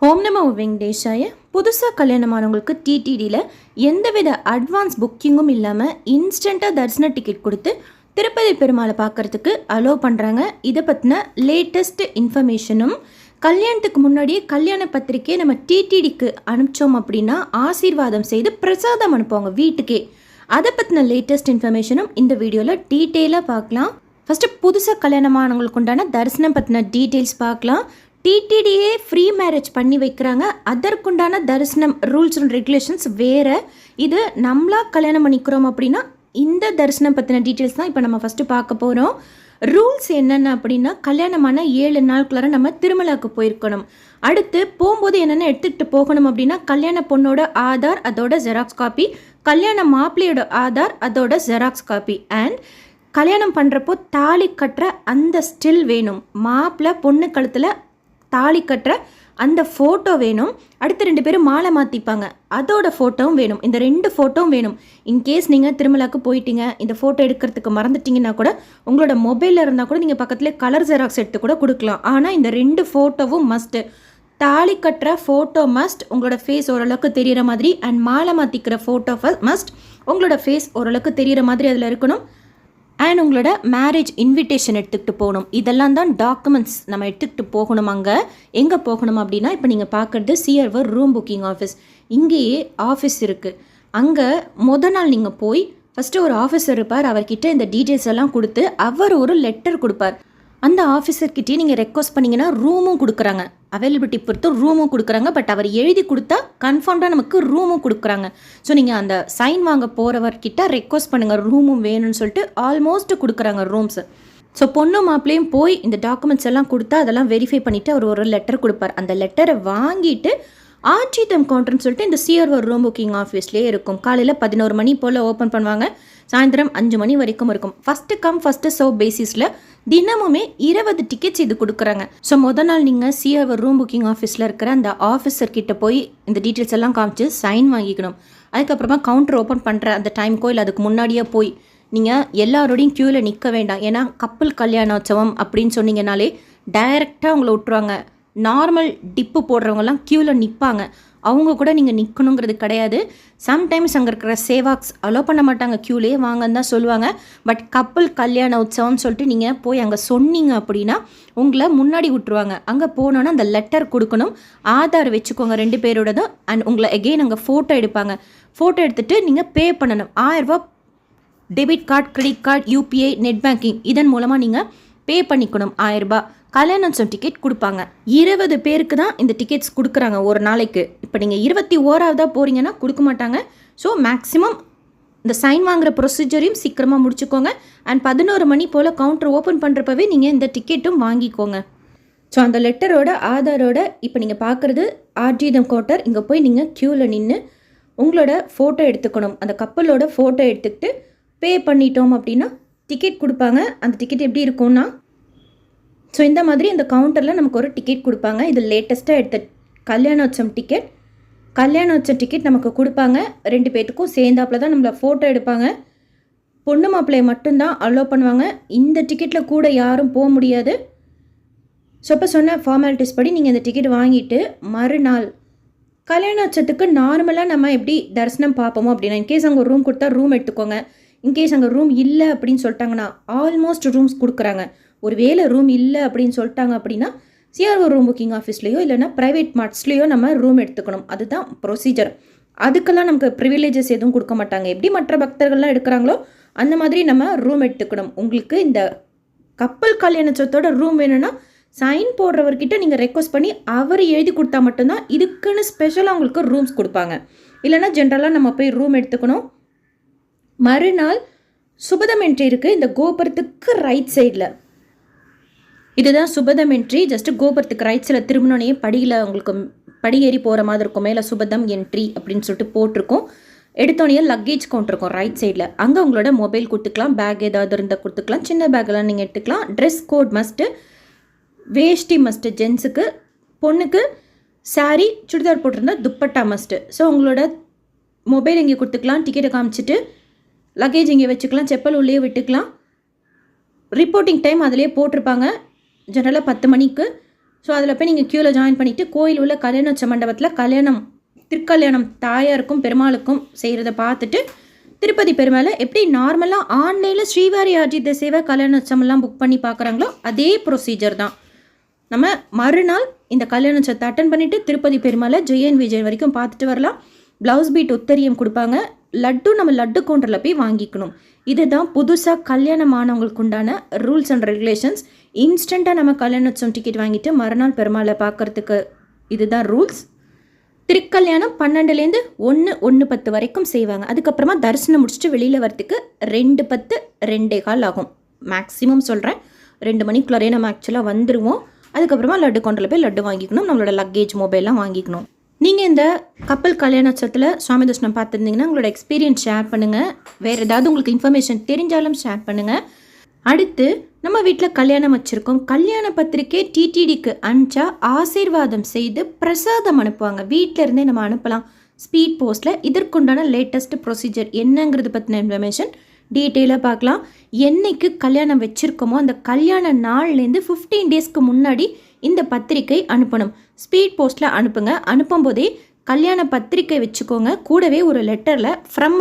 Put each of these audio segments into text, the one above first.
ஓம் நமோ வெங்கடேஷாய. புதுசாக கல்யாணமானவங்களுக்கு டிடிடியில் எந்தவித அட்வான்ஸ் புக்கிங்கும் இல்லாமல் இன்ஸ்டண்ட்டாக தரிசன டிக்கெட் கொடுத்து திருப்பதி பெருமாளை பார்க்குறதுக்கு அலோவ் பண்ணுறாங்க. இதை பற்றின லேட்டஸ்ட் இன்ஃபர்மேஷனும் கல்யாணத்துக்கு முன்னாடியே கல்யாண பத்திரிக்கையை நம்ம டிடிடிக்கு அனுப்பிச்சோம் அப்படின்னா ஆசீர்வாதம் செய்து பிரசாதம் அனுப்புவாங்க வீட்டுக்கே. அதை பற்றின லேட்டஸ்ட் இன்ஃபர்மேஷனும் இந்த வீடியோவில் டீட்டெயிலாக பார்க்கலாம். ஃபஸ்ட்டு புதுசாக கல்யாணமானவங்களுக்கு உண்டான தரிசனம் பற்றின டீட்டெயில்ஸ் பார்க்கலாம். டிடிடியே ஃப்ரீ மேரேஜ் பண்ணி வைக்கிறாங்க. அதற்குண்டான தரிசனம் ரூல்ஸ் அண்ட் ரெகுலேஷன்ஸ் வேறு. இது நம்மளாக கல்யாணம் பண்ணிக்கிறோம் அப்படின்னா இந்த தரிசனம் பற்றின டீட்டெயில்ஸ் தான் இப்போ நம்ம ஃபஸ்ட்டு பார்க்க போகிறோம். ரூல்ஸ் என்னென்ன அப்படின்னா, கல்யாணமான 7 நாளுக்குள்ளார நம்ம திருமலாவுக்கு போயிருக்கணும். அடுத்து போகும்போது என்னென்ன எடுத்துகிட்டு போகணும் அப்படின்னா, கல்யாண பொண்ணோட ஆதார் அதோட ஜெராக்ஸ் காப்பி, கல்யாண மாப்பிள்ளையோட ஆதார் அதோட ஜெராக்ஸ் காப்பி, அண்ட் கல்யாணம் பண்ணுறப்போ தாலி கட்டுற அந்த ஸ்டில் வேணும். மாப்பிள்ளை பொண்ணு கழுத்தில் தாலி கட்டுற அந்த ஃபோட்டோ வேணும். அடுத்து 2 பேரும் மாலை மாற்றிப்பாங்க, அதோட ஃபோட்டோவும் வேணும். இந்த 2 ஃபோட்டோவும் வேணும். இன்கேஸ் நீங்கள் திருமலாவுக்கு போயிட்டீங்க, இந்த ஃபோட்டோ எடுக்கிறதுக்கு மறந்துட்டிங்கன்னா கூட உங்களோட மொபைலில் இருந்தால் கூட நீங்கள் பக்கத்தில் கலர் ஜெராக்ஸ் எடுத்து கூட கொடுக்கலாம். ஆனால் இந்த 2 ஃபோட்டோவும் மஸ்ட்டு. தாலி கட்டுற ஃபோட்டோ மஸ்ட், உங்களோட ஃபேஸ் ஓரளவுக்கு தெரிகிற மாதிரி, அண்ட் மாலை மாற்றிக்கிற ஃபோட்டோ மஸ்ட், உங்களோட ஃபேஸ் ஓரளவுக்கு தெரிகிற மாதிரி அதில் இருக்கணும். அண்ட் உங்களோட மேரேஜ் இன்விடேஷன் எடுத்துக்கிட்டு போகணும். இதெல்லாம் தான் டாக்குமெண்ட்ஸ் நம்ம எடுத்துக்கிட்டு போகணும். அங்கே எங்கே போகணும் அப்படின்னா, இப்போ நீங்கள் பார்க்குறது சிஆர்வர் ரூம் புக்கிங் ஆஃபீஸ். இங்கேயே ஆஃபீஸ் இருக்குது. அங்கே நாள் நீங்கள் போய் ஃபஸ்ட்டு ஒரு ஆஃபீஸர் இருப்பார். அவர்கிட்ட இந்த டீட்டெயில்ஸ் எல்லாம் கொடுத்து அவர் ஒரு லெட்டர் கொடுப்பார். அந்த ஆஃபீஸர்கிட்டே நீங்கள் ரெக்வஸ்ட் பண்ணிங்கன்னா ரூமும் கொடுக்குறாங்க. அவைலபிலிட்டி பொறுத்து ரூமும் கொடுக்குறாங்க. பட் அவர் எழுதி கொடுத்தா கன்ஃபார்ம்டாக நமக்கு ரூமும் கொடுக்குறாங்க. ஸோ நீங்கள் அந்த சைன் வாங்க போகிறவர்கிட்ட ரெக்வஸ்ட் பண்ணுங்கள் ரூமும் வேணும்னு சொல்லிட்டு ஆல்மோஸ்ட் கொடுக்குறாங்க ரூம்ஸு. ஸோ பொண்ணு மாப்பிள்ளையும் போய் இந்த டாக்குமெண்ட்ஸ் எல்லாம் கொடுத்தா அதெல்லாம் வெரிஃபை பண்ணிவிட்டு அவர் ஒரு லெட்டர் கொடுப்பார். அந்த லெட்டரை வாங்கிட்டு ஆர்ஜிதம் கவுண்டர்னு சொல்லிட்டு இந்த சிஆர்வர் ரூம் புக்கிங் ஆஃபீஸ்லேயே இருக்கும். காலையில் 11 மணி போல் ஓப்பன் பண்ணுவாங்க. சாயந்தரம் 5 மணி வரைக்கும் இருக்கும். ஃபஸ்ட்டு கம் ஃபஸ்ட்டு சர்வ் பேசிஸில் தினமுமே 20 டிக்கெட்ஸ் இது கொடுக்குறாங்க. ஸோ நாள் நீங்கள் சிஆர்வர் ரூம் புக்கிங் ஆஃபீஸில் இருக்கிற அந்த ஆஃபீஸர்கிட்ட போய் இந்த டீட்டெயில்ஸ் எல்லாம் காமிச்சு சைன் வாங்கிக்கணும். அதுக்கப்புறமா கவுண்டர் ஓப்பன் பண்ணுற அந்த டைம்க்கோ இல்லை அதுக்கு முன்னாடியே போய் நீங்கள் எல்லாரோடையும் க்யூவில் நிற்க வேண்டாம். ஏன்னா கப்பல் கல்யாணோற்சவம் அப்படின்னு சொன்னீங்கனாலே டைரெக்டாக உங்களை விட்டுருவாங்க. நார்மல் டிப்பு போடுறவங்கலாம் க்யூவில் நிற்பாங்க. அவங்க கூட நீங்கள் நிற்கணுங்கிறது கிடையாது. சம்டைம்ஸ் அங்கே இருக்கிற சேவாக்ஸ் அலோவ் பண்ண மாட்டாங்க, க்யூலே வாங்கன்னு தான் சொல்லுவாங்க. பட் கப்பல் கல்யாண உற்சவம்னு சொல்லிட்டு நீங்கள் போய் அங்கே சொன்னீங்க அப்படின்னா உங்களை முன்னாடி விட்டுருவாங்க. அங்கே போனோன்னா அந்த லெட்டர் கொடுக்கணும், ஆதார் வச்சுக்கோங்க 2 பேரோடதும், அண்ட் உங்களை எகெயின் அங்கே ஃபோட்டோ எடுப்பாங்க. ஃபோட்டோ எடுத்துகிட்டு நீங்கள் பே பண்ணணும். 1000 ரூபா debit card, credit card, UPI, net banking இதன் மூலமாக நீங்கள் பே பண்ணிக்கணும். 1000 ரூபா கல்யாணம் டிக்கெட் கொடுப்பாங்க. 20 பேருக்கு தான் இந்த டிக்கெட்ஸ் கொடுக்குறாங்க ஒரு நாளைக்கு. இப்போ நீங்கள் 21ஆவதாக போகிறீங்கன்னா கொடுக்க மாட்டாங்க. ஸோ மேக்ஸிமம் இந்த சைன் வாங்குகிற ப்ரொசீஜரையும் சீக்கிரமாக முடிச்சுக்கோங்க. அண்ட் 11 மணி போல் கவுண்டர் ஓப்பன் பண்ணுறப்பவே நீங்கள் இந்த டிக்கெட்டும் வாங்கிக்கோங்க. ஸோ அந்த லெட்டரோட ஆதாரோட இப்போ நீங்கள் பார்க்குறது ஆர்ஜிதம் கவுண்டர். இங்கே போய் நீங்கள் க்யூவில் நின்று உங்களோட ஃபோட்டோ எடுத்துக்கணும். அந்த கப்பலோட ஃபோட்டோ எடுத்துக்கிட்டு பே பண்ணிட்டோம் அப்படின்னா டிக்கெட் கொடுப்பாங்க. அந்த டிக்கெட் எப்படி இருக்கும்னா, ஸோ இந்த மாதிரி இந்த கவுண்டரில் நமக்கு ஒரு டிக்கெட் கொடுப்பாங்க. இது லேட்டஸ்ட்டாக எடுத்த கல்யாணோற்சவம் டிக்கெட். கல்யாணோற்சவம் டிக்கெட் நமக்கு கொடுப்பாங்க. 2 பேர்த்துக்கும் சேர்ந்தாப்பில் தான் நம்மளை ஃபோட்டோ எடுப்பாங்க. பொண்ணு மாப்பிள்ளையை மட்டும்தான் அலோவ் பண்ணுவாங்க. இந்த டிக்கெட்டில் கூட யாரும் போக முடியாது. ஸோ இப்போ சொன்ன ஃபார்மாலிட்டிஸ் படி நீங்கள் இந்த டிக்கெட் வாங்கிட்டு மறுநாள் கல்யாணோற்சவத்துக்கு நார்மலாக நம்ம எப்படி தரிசனம் பார்ப்போமோ அப்படின்னா, இன்கேஸ் அங்கே ஒரு ரூம் கொடுத்தா ரூம் எடுத்துக்கோங்க. இன்கேஸ் அங்கே ரூம் இல்லை அப்படின்னு சொல்லிட்டாங்கன்னா ஆல்மோஸ்ட் ரூம்ஸ் கொடுக்குறாங்க. ஒரு வேளை ரூம் இல்லை அப்படின்னு சொல்லிட்டாங்க அப்படின்னா சிஆர்ஓ ரூம் புக்கிங் ஆஃபீஸ்லேயோ இல்லைனா ப்ரைவேட் மார்ட்ஸ்லேயோ நம்ம ரூம் எடுத்துக்கணும். அதுதான் ப்ரொசீஜர். அதுக்கெல்லாம் நமக்கு ப்ரிவிலேஜஸ் எதுவும் கொடுக்க மாட்டாங்க. எப்படி மற்ற பக்தர்கள்லாம் எடுக்கிறாங்களோ அந்த மாதிரி நம்ம ரூம் எடுத்துக்கணும். உங்களுக்கு இந்த கப்பல் கல்யாணத்தோட ரூம் வேணும்னா சைன் போடுறவர்கிட்ட நீங்கள் ரெக்வஸ்ட் பண்ணி அவர் எழுதி கொடுத்தா மட்டும்தான் இதுக்குன்னு ஸ்பெஷலாக உங்களுக்கு ரூம்ஸ் கொடுப்பாங்க. இல்லைனா ஜென்ரலாக நம்ம போய் ரூம் எடுத்துக்கணும். மறுநாள் சுபதம் என்ட்ரி இருக்குது இந்த கோபுரத்துக்கு ரைட் சைடில். இதுதான் சுபதம் என்ட்ரி. ஜஸ்ட்டு கோபுரத்துக்கு ரைட் சைடில் திரும்பினோடனே படியில் உங்களுக்கு படியேறி போகிற மாதிரி இருக்கும். மேலே சுபதம் என்ட்ரி அப்படின்னு சொல்லிட்டு போட்டிருக்கோம். எடுத்தோடனே லக்கேஜ் கவுண்டர் இருக்கும் ரைட் சைடில். அங்கே உங்களோட மொபைல் கொடுத்துக்கலாம், பேக் ஏதாவது இருந்தால் கொடுத்துக்கலாம், சின்ன பேக்கெல்லாம் நீங்கள் எடுத்துக்கலாம். ட்ரெஸ் கோட் மஸ்ட்டு, வேஷ்டி மஸ்ட்டு ஜென்ஸுக்கு, பொண்ணுக்கு சாரீ சுடிதார் போட்டிருந்தா துப்பட்டா மஸ்ட்டு. ஸோ உங்களோட மொபைல் இங்கே கொடுத்துக்கலாம், டிக்கெட்டை காமிச்சிட்டு லக்கேஜ் இங்கே வச்சுக்கலாம், செப்பல் உள்ளே விட்டுக்கலாம். ரிப்போர்ட்டிங் டைம் அதிலே போட்டிருப்பாங்க. ஜெனரலாக 10 மணிக்கு ஸோ அதில் போய் நீங்கள் க்யூவில் ஜாயின் பண்ணிவிட்டு கோயில் உள்ள கல்யாணோற்சவ மண்டபத்தில் திருக்கல்யாணம் தாயாருக்கும் பெருமாளுக்கும் செய்கிறத பார்த்துட்டு திருப்பதி பெருமாளை எப்படி நார்மலாக ஆன்லைனில் ஸ்ரீவாரி ஆர்ஜித சேவை கல்யாணோற்சவம்லாம் புக் பண்ணி பார்க்குறாங்களோ அதே ப்ரொசீஜர் தான். நம்ம மறுநாள் இந்த கல்யாணோற்சவத்தை அட்டன் பண்ணிவிட்டு திருப்பதி பெருமாளை ஜெயன் விஜய் வரைக்கும் பார்த்துட்டு வரலாம். ப்ளவுஸ் பீட் உத்தரியம் கொடுப்பாங்க. லட்டு நம்ம லட்டு கவுண்டரில் போய் வாங்கிக்கணும். இதுதான் புதுசாக கல்யாணமானவங்களுக்கு உண்டான ரூல்ஸ் அண்ட் ரெகுலேஷன்ஸ். இன்ஸ்டண்ட்டாக நம்ம கல்யாணோற்சவம் டிக்கெட் வாங்கிட்டு மறுநாள் பெருமாளை பார்க்குறதுக்கு இதுதான் ரூல்ஸ். திருக்கல்யாணம் 12லேருந்து 1:10 வரைக்கும் செய்வாங்க. அதுக்கப்புறமா தரிசனம் முடிச்சுட்டு வெளியில் வரத்துக்கு 2:10 2:15 ஆகும். மேக்ஸிமம் சொல்கிறேன், 2 மணிக்குள்ளே நம்ம ஆக்சுவலாக வந்துடுவோம். அதுக்கப்புறமா லட்டு கவுண்டரில் போய் லட்டு வாங்கிக்கணும். நம்மளோட லக்கேஜ் மொபைல்லாம் வாங்கிக்கணும். நீங்கள் இந்த கப்பல் கல்யாணோற்சவத்தில் சுவாமி தரிசனம் பார்த்துருந்தீங்கன்னா உங்களோட எக்ஸ்பீரியன்ஸ் ஷேர் பண்ணுங்கள். வேறு ஏதாவது உங்களுக்கு இன்ஃபர்மேஷன் தெரிஞ்சாலும் ஷேர் பண்ணுங்கள். அடுத்து நம்ம வீட்டில் கல்யாணம் வச்சுருக்கோம். கல்யாண பத்திரிக்கை டிடிடிக்கு அனுப்பிச்சா ஆசீர்வாதம் செய்து பிரசாதம் அனுப்புவாங்க. வீட்டில் இருந்தே நம்ம அனுப்பலாம். ஸ்பீட் போஸ்ட்டில் இதற்குண்டான லேட்டஸ்ட் ப்ரொசீஜர் என்னங்கிறது பற்றின இன்ஃபர்மேஷன் டீட்டெயிலாக பார்க்கலாம். என்னைக்கு கல்யாணம் வச்சுருக்கோமோ அந்த கல்யாண நாள்லேருந்து 15 டேஸ்க்கு முன்னாடி இந்த பத்திரிக்கை அனுப்பணும். ஸ்பீட் போஸ்ட்டில் அனுப்புங்க. அனுப்பும் போதே கல்யாண பத்திரிக்கை வச்சுக்கோங்க. கூடவே ஒரு லெட்டரில் ஃப்ரம்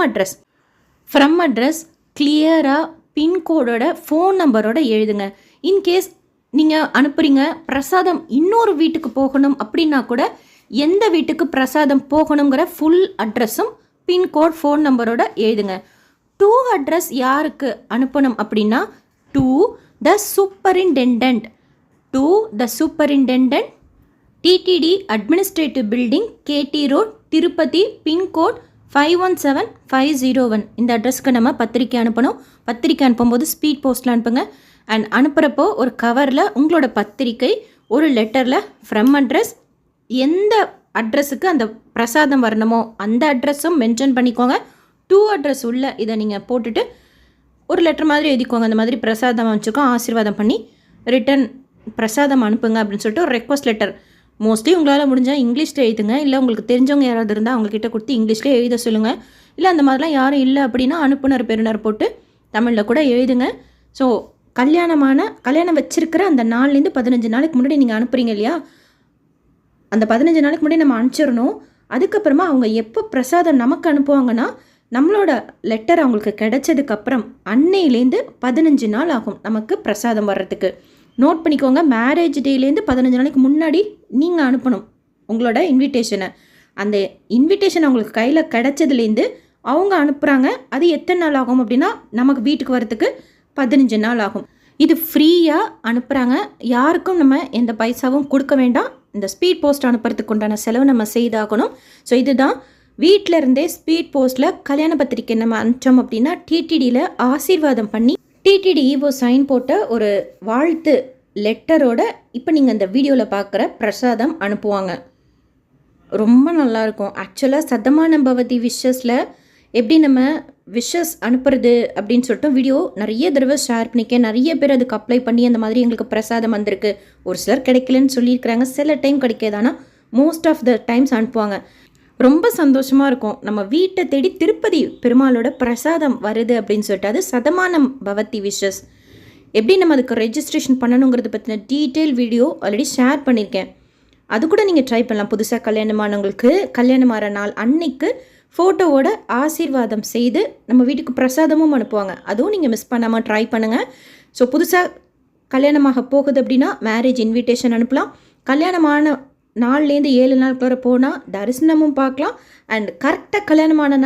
அட்ரஸ் கிளியராக பின்கோடோட ஃபோன் நம்பரோட எழுதுங்க. இன்கேஸ் நீங்கள் அனுப்புகிறீங்க பிரசாதம் இன்னொரு வீட்டுக்கு போகணும் அப்படின்னா கூட எந்த வீட்டுக்கு பிரசாதம் போகணுங்கிற ஃபுல் அட்ரஸும் பின்கோட் ஃபோன் நம்பரோட எழுதுங்க. டூ அட்ரஸ் யாருக்கு அனுப்பணும் அப்படின்னா to the superintendent TTD administrative building KT road Tirupati pin code 517501. இந்த அட்ரஸ்க்கு நம்ம பத்திரிக்கை அனுப்பணும். பத்திரிக்கை அனுப்பும்போது ஸ்பீட் போஸ்ட்டில் அனுப்புங்க. அண்ட் அனுப்புகிறப்போ ஒரு கவரில் உங்களோட பத்திரிக்கை, ஒரு லெட்டரில் ஃப்ரம் அட்ரஸ், எந்த அட்ரஸுக்கு அந்த பிரசாதம் வரணுமோ அந்த அட்ரஸும் மென்ஷன் பண்ணிக்கோங்க. டூ அட்ரஸ் உள்ள இதை நீங்கள் போட்டுட்டு ஒரு லெட்டர் மாதிரி எழுதிக்கோங்க. அந்த மாதிரி பிரசாதம் வச்சுக்கோம், ஆசீர்வாதம் பண்ணி ரிட்டன் பிரசாதம் அனுப்புங்க அப்படின்னு சொல்லிட்டு ஒரு ரெக்வஸ்ட் லெட்டர். மோஸ்ட்லி உங்களால் முடிஞ்சால் இங்கிலீஷில் எழுதுங்க. இல்லை உங்களுக்கு தெரிஞ்சவங்க யாராவது இருந்தால் அவங்கக்கிட்ட கொடுத்து இங்கிலீஷ்லேயே எழுத சொல்லுங்கள். இல்லை அந்த மாதிரிலாம் யாரும் இல்லை அப்படின்னா அனுப்புனர் பெறுநர் போட்டு தமிழில் கூட எழுதுங்க. ஸோ கல்யாணம் வச்சிருக்கிற அந்த நாள்லேருந்து 15 நாளைக்கு முன்னாடி நீங்கள் அனுப்புகிறீங்க இல்லையா, அந்த 15 நாளைக்கு முன்னாடி நம்ம அனுப்பிச்சிடணும். அதுக்கப்புறமா அவங்க எப்போ பிரசாதம் நமக்கு அனுப்புவாங்கன்னா நம்மளோட லெட்டர் அவங்களுக்கு கிடைச்சதுக்கப்புறம் அன்னையிலேருந்து 15 நாள் ஆகும் நமக்கு பிரசாதம் வர்றதுக்கு. நோட் பண்ணிக்கோங்க. மேரேஜ் டேலேருந்து 15 நாளைக்கு முன்னாடி நீங்கள் அனுப்பணும் உங்களோட இன்விடேஷனை. அந்த இன்விடேஷன் அவங்களுக்கு கையில் கிடைச்சதுலேருந்து அவங்க அனுப்புகிறாங்க. அது எத்தனை நாள் ஆகும் அப்படின்னா நமக்கு வீட்டுக்கு வரத்துக்கு 15 நாள் ஆகும். இது ஃப்ரீயாக அனுப்புகிறாங்க. யாருக்கும் நம்ம எந்த பைசாவும் கொடுக்க வேண்டாம். இந்த ஸ்பீட் போஸ்ட் அனுப்புறதுக்கு உண்டான செலவு நம்ம செய்தாகணும். ஸோ இதுதான் வீட்டில் இருந்தே ஸ்பீட் போஸ்ட்டில் கல்யாண பத்திரிக்கை நம்ம அனுப்பிச்சோம் அப்படின்னா டிடிடியில் ஆசீர்வாதம் பண்ணி டிடிடி இஓ சைன் போட்ட ஒரு வாழ்த்து லெட்டரோட இப்போ நீங்கள் இந்த வீடியோவில் பார்க்குற பிரசாதம் அனுப்புவாங்க. ரொம்ப நல்லாயிருக்கும். ஆக்சுவலாக சதமான பவதி விஷஸில் எப்படி நம்ம விஷஸ் அனுப்புறது அப்படின்னு சொல்லிட்டு வீடியோ நிறைய தடவை ஷேர் பண்ணிக்க, நிறைய பேர் அதுக்கு அப்ளை பண்ணி அந்த மாதிரி எங்களுக்கு பிரசாதம் வந்திருக்கு. ஒரு சிலர் கிடைக்கலன்னு சொல்லியிருக்கிறாங்க, சில டைம் கிடைக்காதானா மோஸ்ட் ஆஃப் த டைம்ஸ் அனுப்புவாங்க. ரொம்ப சந்தோஷமாக இருக்கும். நம்ம வீட்டை தேடி திருப்பதி பெருமாளோட பிரசாதம் வருது அப்படின்னு சொல்லிட்டு அது சதமானம் பவதி விஷஸ். எப்படி நம்ம அதுக்கு ரெஜிஸ்ட்ரேஷன் பண்ணணுங்கிறத பற்றின டீட்டெயில் வீடியோ ஆல்ரெடி ஷேர் பண்ணியிருக்கேன். அது கூட நீங்கள் ட்ரை பண்ணலாம். புதுசாக கல்யாணமானவங்களுக்கு கல்யாணமான நாள் அன்னைக்கு ஃபோட்டோவோட ஆசீர்வாதம் செய்து நம்ம வீட்டுக்கு பிரசாதமும் அனுப்புவாங்க. அதுவும் நீங்கள் மிஸ் பண்ணாமல் ட்ரை பண்ணுங்கள். ஸோ புதுசாக கல்யாணமாக போகுது அப்படின்னா மேரேஜ் இன்விடேஷன் அனுப்பலாம். கல்யாணமான நாள்லேருந்து 7 நாளுக்குள்ள போனால் தரிசனமும் பார்க்கலாம். அண்ட் கரெக்டாக கல்யாணமான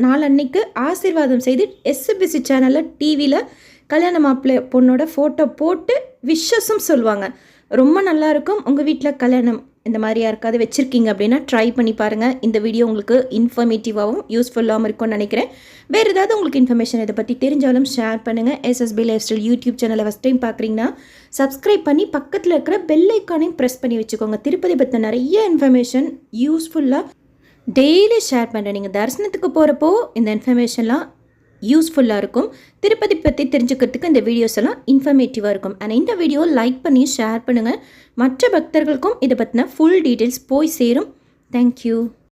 நாள் அன்னைக்கு ஆசீர்வாதம் செய்து எஸ்பிசி சேனலில் டிவியில் கல்யாண மாப்பிள்ளை பொண்ணோட ஃபோட்டோ போட்டு விஷஸும் சொல்லுவாங்க. ரொம்ப நல்லாயிருக்கும். உங்கள் வீட்டில் கல்யாணம் இந்த மாதிரி யாருக்காவது வச்சுருக்கீங்க அப்படின்னா ட்ரை பண்ணி பாருங்கள். இந்த வீடியோ உங்களுக்கு இன்ஃபர்மேட்டிவாகவும் யூஸ்ஃபுல்லாகவும் இருக்கும்னு நினைக்கிறேன். வேறு ஏதாவது உங்களுக்கு இன்ஃபர்மேஷன் இதை பற்றி தெரிஞ்சாலும் ஷேர் பண்ணுங்கள். எஸ்எஸ்பி லைஃப் ஸ்டைல் யூடியூப் சேனலை ஃபஸ்ட் டைம் பார்க்குறீங்கன்னா சப்ஸ்கிரைப் பண்ணி பக்கத்தில் இருக்கிற பெல் ஐக்கானையும் ப்ரெஸ் பண்ணி வச்சுக்கோங்க. திருப்பதி பற்றி நிறைய இன்ஃபர்மேஷன் யூஸ்ஃபுல்லாக டெய்லி ஷேர் பண்ணுறேன். நீங்கள் தரிசனத்துக்கு போகிறப்போ இந்த இன்ஃபர்மேஷன்லாம் யூஸ்ஃபுல்லாக இருக்கும். திருப்பதி பற்றி தெரிஞ்சுக்கிறதுக்கு இந்த வீடியோஸ் எல்லாம் இன்ஃபர்மேட்டிவாக இருக்கும். ஆனால் இந்த வீடியோ லைக் பண்ணி ஷேர் பண்ணுங்கள். மற்ற பக்தர்களுக்கும் இதை பற்றின ஃபுல் டீட்டெயில்ஸ் போய் சேரும். தேங்க்யூ.